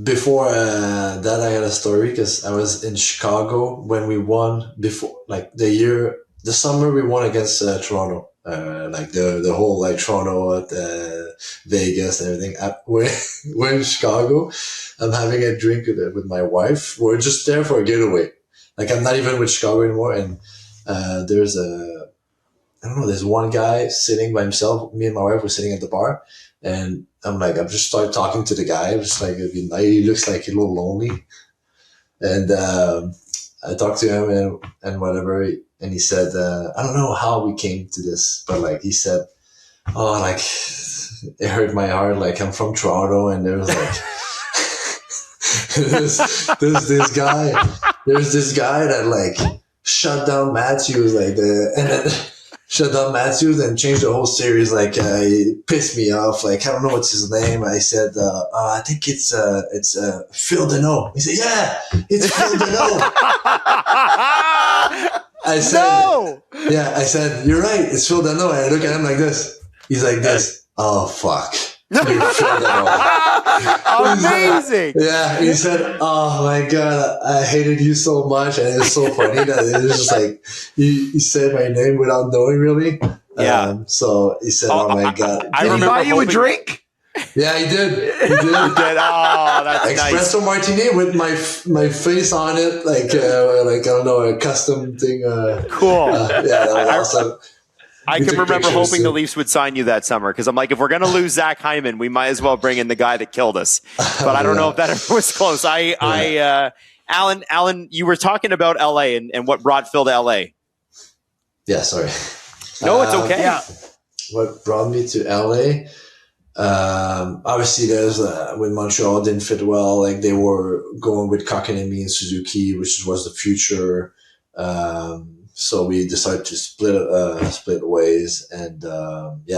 Before that, I had a story because I was in Chicago when we won before, like the summer we won against Toronto. Like the whole like Toronto at Vegas and everything. We're in Chicago. I'm having a drink with my wife. We're just there for a getaway. Like I'm not even with Chicago anymore. And there's one guy sitting by himself. Me and my wife were sitting at the bar, and I've just started talking to the guy. I'm just like, he looks like a little lonely. And I talked to him and whatever. And he said, I don't know how we came to this, but like he said, oh, like it hurt my heart. Like I'm from Toronto, and there was like there's this guy that like shut down Matthews, shut down Matthews and changed the whole series. Like he pissed me off. Like I don't know what's his name. I said, I think it's Phil Danault. He said, yeah, it's Phil Danault. I said, no! Yeah, I said, you're right, it's Phil Danault. And I look at him like this. He's like this. Oh, fuck. You're Phil Danault. Amazing. Yeah, he said, oh my God, I hated you so much. And it was so funny that it was just like, he said my name without knowing really. Yeah. So he said, oh my God. Did he buy you a drink? Yeah, he did. He did. Oh, that's Espresso nice. martini with my face on it, like I don't know, a custom thing. Cool. Yeah, that was awesome. I can remember hoping the Leafs would sign you that summer because I'm like, if we're going to lose Zach Hyman, we might as well bring in the guy that killed us. But I don't know if that ever was close. Allan, you were talking about LA and what brought Phil to LA. Yeah, sorry. No, it's okay. Yeah. what brought me to LA. Obviously, there's with Montreal didn't fit well. Like they were going with Kotkaniemi and Suzuki, which was the future. So we decided to split ways, and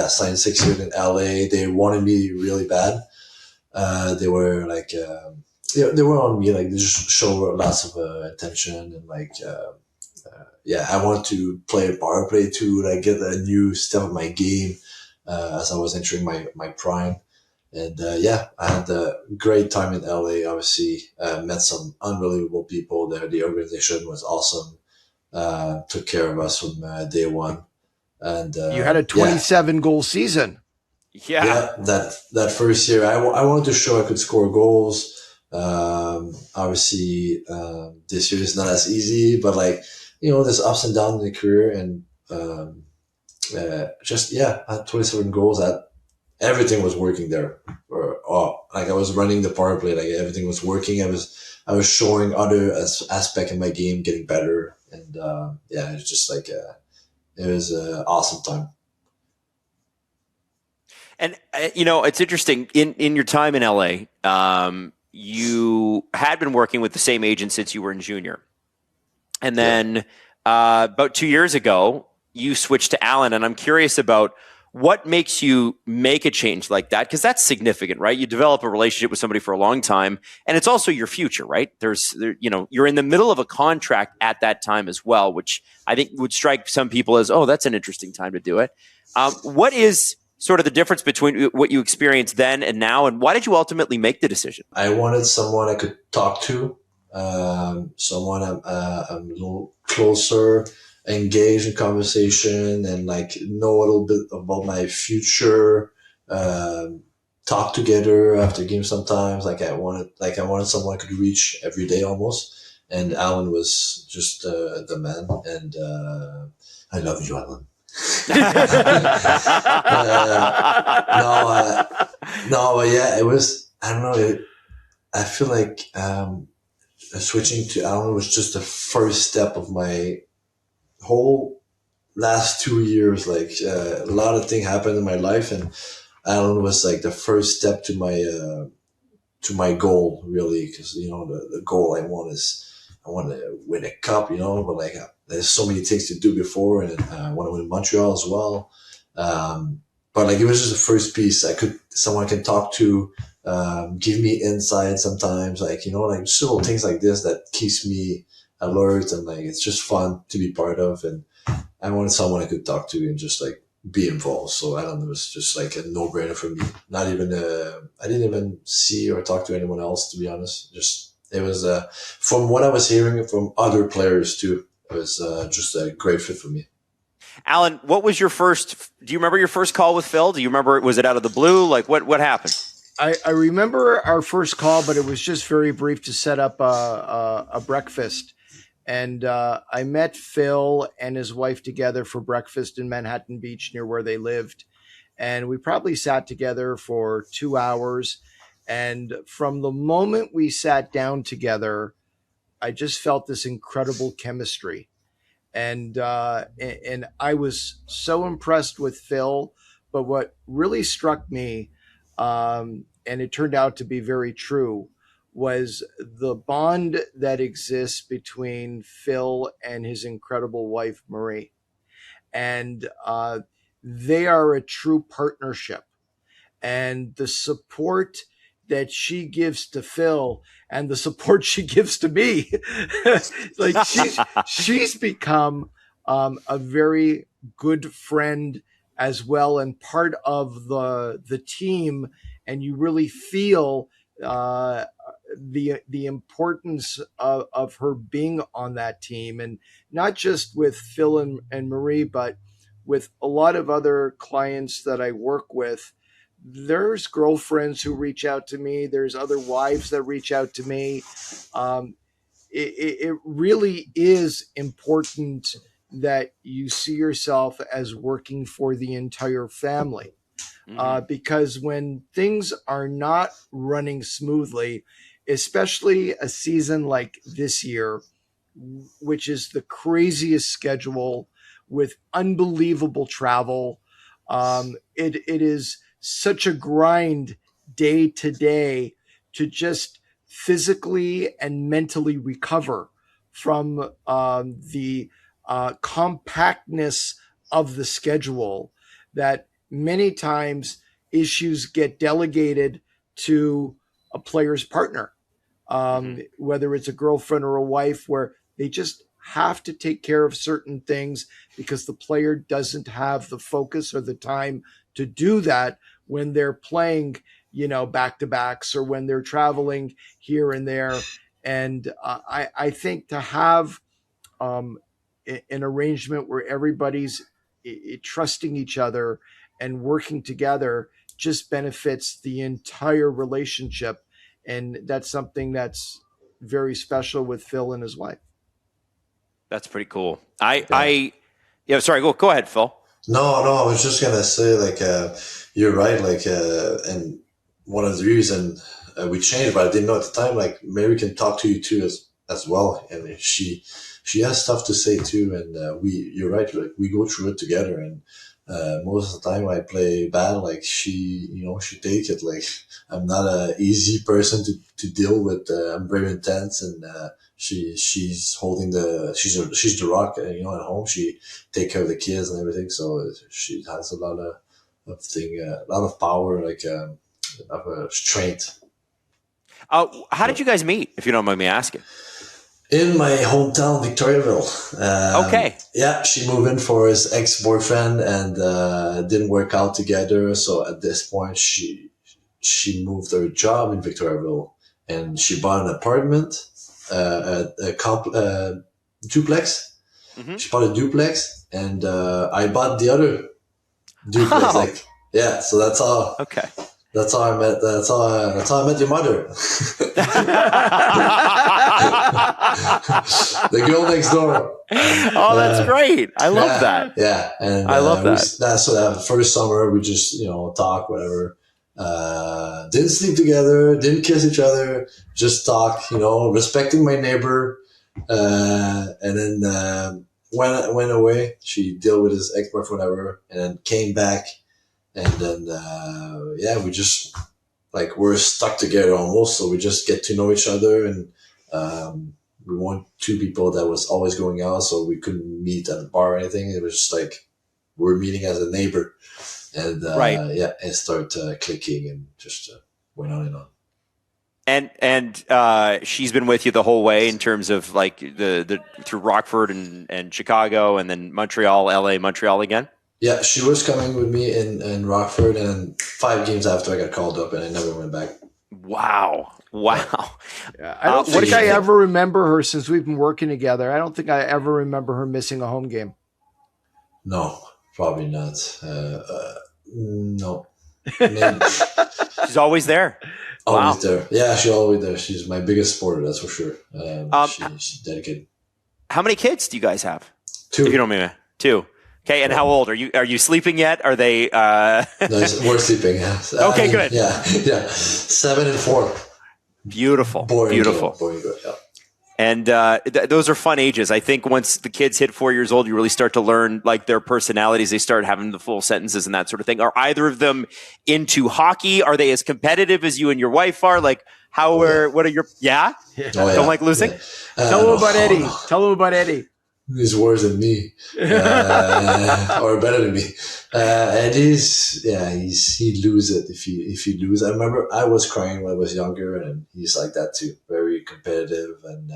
signed 6 years in LA. They wanted me really bad. They were like, they were on me. Like they just show lots of attention and like. I wanted to play a power play too, like get a new step of my game as I was entering my prime. And I had a great time in LA. Obviously, met some unbelievable people there. The organization was awesome. Took care of us from day one. And you had a 27 goal season. Yeah, that first year, I wanted to show I could score goals. Obviously, this year is not as easy, but like, there's ups and downs in the career, and I had 27 goals. Everything was working there. Like I was running the power play, like everything was working. I was showing other aspect in my game, getting better, and it was just like it was an awesome time. and it's interesting in your time in LA. You had been working with the same agent since you were in junior. And then about 2 years ago, you switched to Allan. And I'm curious about what makes you make a change like that? Because that's significant, right? You develop a relationship with somebody for a long time, and it's also your future, right? You're in the middle of a contract at that time as well, which I think would strike some people as, oh, that's an interesting time to do it. What is sort of the difference between what you experienced then and now, and why did you ultimately make the decision? I wanted someone I could talk to. Someone I'm a little closer, engaged in conversation, and like know a little bit about my future. Talk together after games sometimes. I wanted someone I could reach every day almost. And Allan was just the man. And I love you, Allan. It was. I don't know. I feel like switching to Allan was just the first step of my whole last 2 years. Like a lot of things happened in my life, and Allan was like the first step to my goal, really, because the goal I want to win a cup, but like there's so many things to do before, and I want to win Montreal as well. But like it was just the first piece. Someone I can talk to. Give me insight sometimes, like just little things like this that keeps me alert, and like it's just fun to be part of. And I wanted someone I could talk to and just like be involved. So Allan was just like a no-brainer for me. Not even I didn't even see or talk to anyone else, to be honest. Just it was from what I was hearing from other players too. It was just a great fit for me. Allan, what was your first? Do you remember your first call with Phil? Do you remember? Was it out of the blue? Like what happened? I remember our first call, but it was just very brief to set up a breakfast. And I met Phil and his wife together for breakfast in Manhattan Beach near where they lived. And we probably sat together for 2 hours. And from the moment we sat down together, I just felt this incredible chemistry. And I was so impressed with Phil. But what really struck me, and it turned out to be very true, was the bond that exists between Phil and his incredible wife, Marie. And they are a true partnership. And the support that she gives to Phil and the support she gives to me, like she's become a very good friend as well, and part of the team. And you really feel the importance of her being on that team, and not just with Phil and Marie, but with a lot of other clients that I work with. There's girlfriends who reach out to me. There's other wives that reach out to me. It really is important that you see yourself as working for the entire family. Because when things are not running smoothly, especially a season like this year, which is the craziest schedule with unbelievable travel, It is such a grind day to day to just physically and mentally recover from the compactness of the schedule, that many times issues get delegated to a player's partner, whether it's a girlfriend or a wife, where they just have to take care of certain things because the player doesn't have the focus or the time to do that when they're playing, back-to-backs, or when they're traveling here and there. And I think to have an arrangement where everybody's trusting each other and working together just benefits the entire relationship. And that's something that's very special with Phil and his wife. That's pretty cool. Sorry, go ahead, Phil. No, I was just gonna say, you're right, and one of the reasons we changed, but I didn't know at the time, Mary can talk to you too as well, and she has stuff to say too, and you're right, we go through it together, and most of the time I play bad, she take it, I'm not a easy person to deal with, I'm very intense, and she's holding she's the rock, at home. She take care of the kids and everything. So she has a lot of power, of a strength. How did you guys meet, if you don't mind me asking? In my hometown, Victoriaville. Okay. Yeah, she moved in for his ex-boyfriend and didn't work out together. So at this point, she moved her job in Victoriaville and she bought an apartment. Duplex. Mm-hmm. She bought a duplex, and I bought the other duplex. Oh. So that's how. Okay. That's how I met. That's how I met your mother. The girl next door. Oh, that's great! I love that. Yeah, and I love that. So that first summer we just talk whatever. Didn't sleep together, didn't kiss each other, just talk, respecting my neighbor. And then went away. She dealt with his ex-boyfriend, whatever, and then came back. And then, we just, we're stuck together almost. So we just get to know each other. And we weren't two people that was always going out, so we couldn't meet at a bar or anything. It was just we're meeting as a neighbor. And and start clicking and just went on and on. And she's been with you the whole way in terms of the through Rockford and Chicago and then Montreal, LA, Montreal again. Yeah, she was coming with me in Rockford, and 5 games after I got called up, and I never went back. Wow. Yeah, I don't think I ever remember her since we've been working together. I don't think I ever remember her missing a home game. No. Probably not. No. She's always there. Always there. Yeah, she's always there. She's my biggest supporter, that's for sure. She's dedicated. How many kids do you guys have? 2. If you don't mind. 2. Okay, and how old are you? Are you sleeping yet? Are they? No, we're sleeping. Yeah. Okay, good. Yeah. 7 and 4. Beautiful. Beautiful. Boy and girl. Yeah. And those are fun ages. I think once the kids hit 4 years old, you really start to learn their personalities. They start having the full sentences and that sort of thing. Are either of them into hockey? Are they as competitive as you and your wife are? What are your, Don't like losing? Yeah. Tell them about Eddie. Tell them about Eddie. He's worse than me, or better than me. Eddie's, he'd lose it if he lose. I remember I was crying when I was younger, and he's like that too. Very competitive and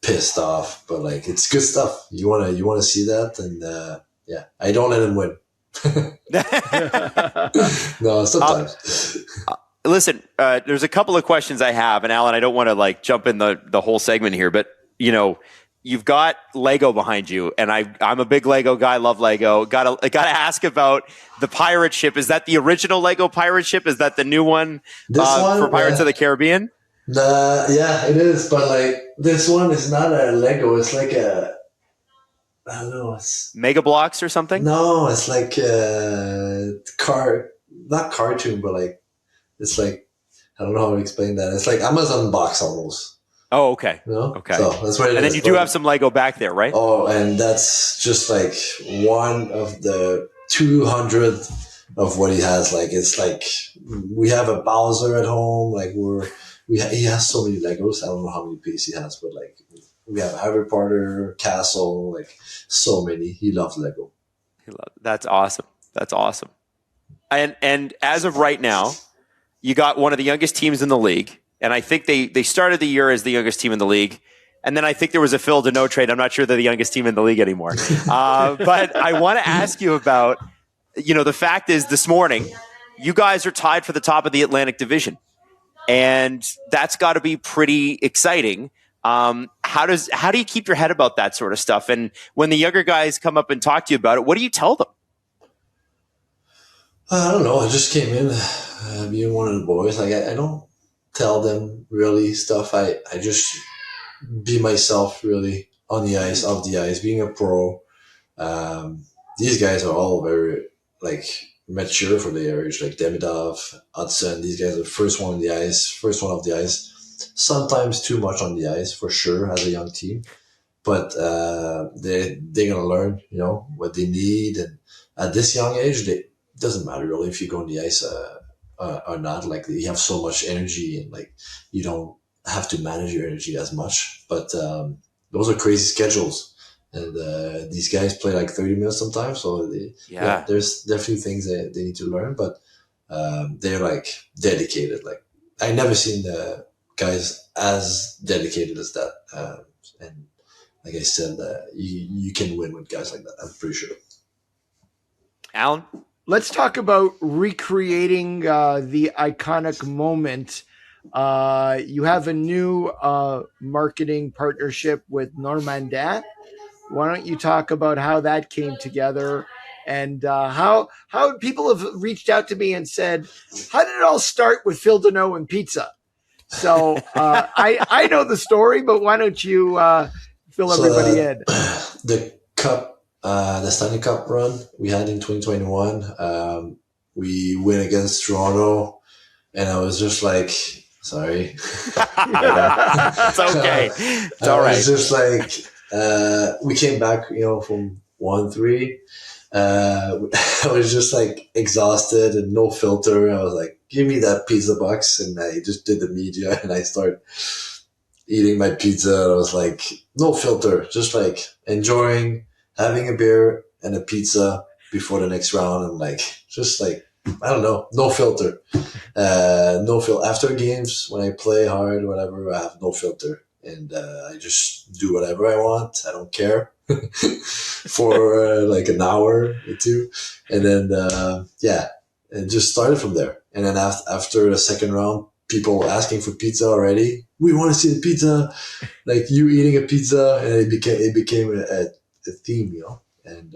pissed off, but it's good stuff. You wanna see that, and I don't let him win. No, sometimes. Listen, there's a couple of questions I have, and Allan, I don't want to jump in the whole segment here, but you've got Lego behind you, and I'm a big Lego guy. Love Lego. Got to ask about the pirate ship. Is that the original Lego pirate ship? Is that the new one, for Pirates of the Caribbean? Yeah, it is. But this one is not a Lego. It's I don't know. It's Mega Bloks or something. No, it's not cartoon, but it's I don't know how to explain that. It's Amazon box almost. Oh, okay. Okay. So that's what it is. And then you do have some Lego back there, right? Oh, and that's just one of the 200 of what he has. Like, it's like we have a Bowser at home. Like he has so many Legos. I don't know how many pieces he has, but like we have Harry Potter, Castle, like so many. He loves Lego. That's awesome. That's awesome. And as of right now, you got one of the youngest teams in the league. And I think they started the year as the youngest team in the league. And then I think there was a Phil Danault trade. I'm not sure they're the youngest team in the league anymore. But I want to ask you about, the fact is this morning, you guys are tied for the top of the Atlantic Division. And that's got to be pretty exciting. How do you keep your head about that sort of stuff? And when the younger guys come up and talk to you about it, what do you tell them? I don't know. I just came in being one of the boys. Like I don't tell them really stuff. I just be myself really on the ice, off the ice, being a pro. These guys are all very like mature for their age, like Demidov, Hudson. These guys are first one off the ice. Sometimes too much on the ice for sure as a young team, but they're gonna learn, what they need. And at this young age, it doesn't matter really if you go on the ice or not. Like you have so much energy, and like you don't have to manage your energy as much. But those are crazy schedules, and these guys play like 30 minutes sometimes. So there's definitely things that they need to learn. But they're like dedicated. Like I never seen the guys as dedicated as that. And like I said, you can win with guys like that. I'm pretty sure. Allan? Let's talk about recreating the iconic moment. You have a new marketing partnership with Normandin. Why don't you talk about how that came together, and how people have reached out to me and said, how did it all start with Phil Danault and pizza? So I know the story, but why don't you fill everybody in? The cup, the Stanley Cup run we had in 2021, we win against Toronto, and I was just like, sorry. It's okay. It's all right. It's just like we came back, from 1-3. I was just like exhausted and no filter. I was like, give me that pizza box. And I just did the media and I started eating my pizza. I was like, no filter, just like enjoying having a beer and a pizza before the next round. And like, just like, I don't know, no filter. No filter. After games, when I play hard, whatever, I have no filter. And I just do whatever I want. I don't care. For like an hour or two, and then it just started from there. And then after the second round, people asking for pizza already. We want to see the pizza, like you eating a pizza, and it became a theme, And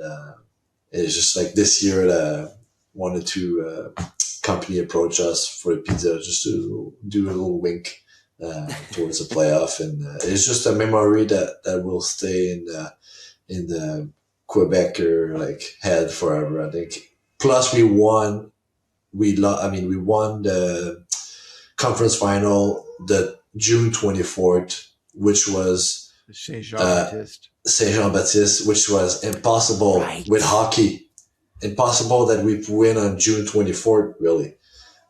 it's just like this year, one or two company approached us for the pizza just to do a little wink towards the playoff, and it's just a memory that will stay in the Quebecer like head forever, I think. Plus, we won. We won the conference final the June 24th, which was Saint Jean Baptiste, which was impossible with hockey. Impossible that we win on June 24th, really.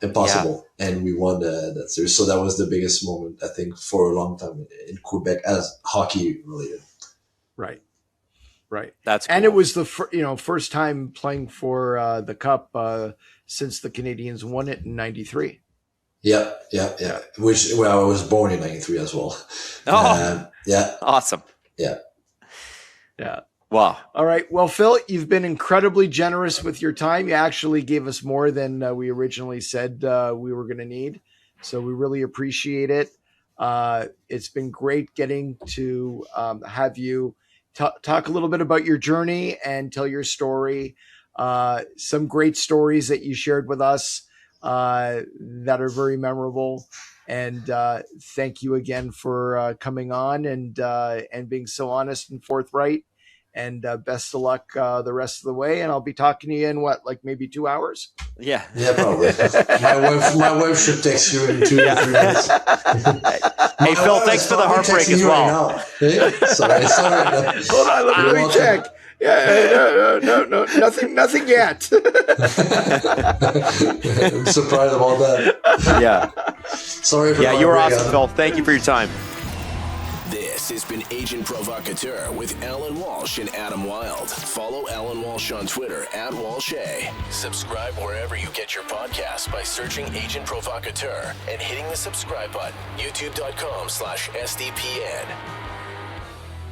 Impossible. Yeah. And we won that series. So that was the biggest moment, I think, for a long time in Quebec as hockey related. Right. That's cool. And it was the first time playing for the Cup since the Canadiens won it in '93. Yeah. Which I was born in '93 as well. Oh, yeah. Awesome. Yeah. Wow. All right. Well, Phil, you've been incredibly generous with your time. You actually gave us more than we originally said we were going to need. So we really appreciate it. It's been great getting to have you talk a little bit about your journey and tell your story. Some great stories that you shared with us that are very memorable. And thank you again for coming on and being so honest and forthright. And best of luck the rest of the way. And I'll be talking to you in maybe 2 hours? Yeah. Yeah, probably. my wife should text you in 2 or 3 minutes. Hey, Phil, thanks for the heartbreak as well. Right sorry. Hold on, let me check. Yeah, no, nothing yet. I'm surprised about that. Yeah. Sorry for Yeah, you were bringing awesome, up. Phil. Thank you for your time. This has been Agent Provocateur with Allan Walsh and Adam Wylde. Follow Allan Walsh on Twitter @WalshA. Subscribe wherever you get your podcasts by searching Agent Provocateur and hitting the subscribe button. YouTube.com/SDPN.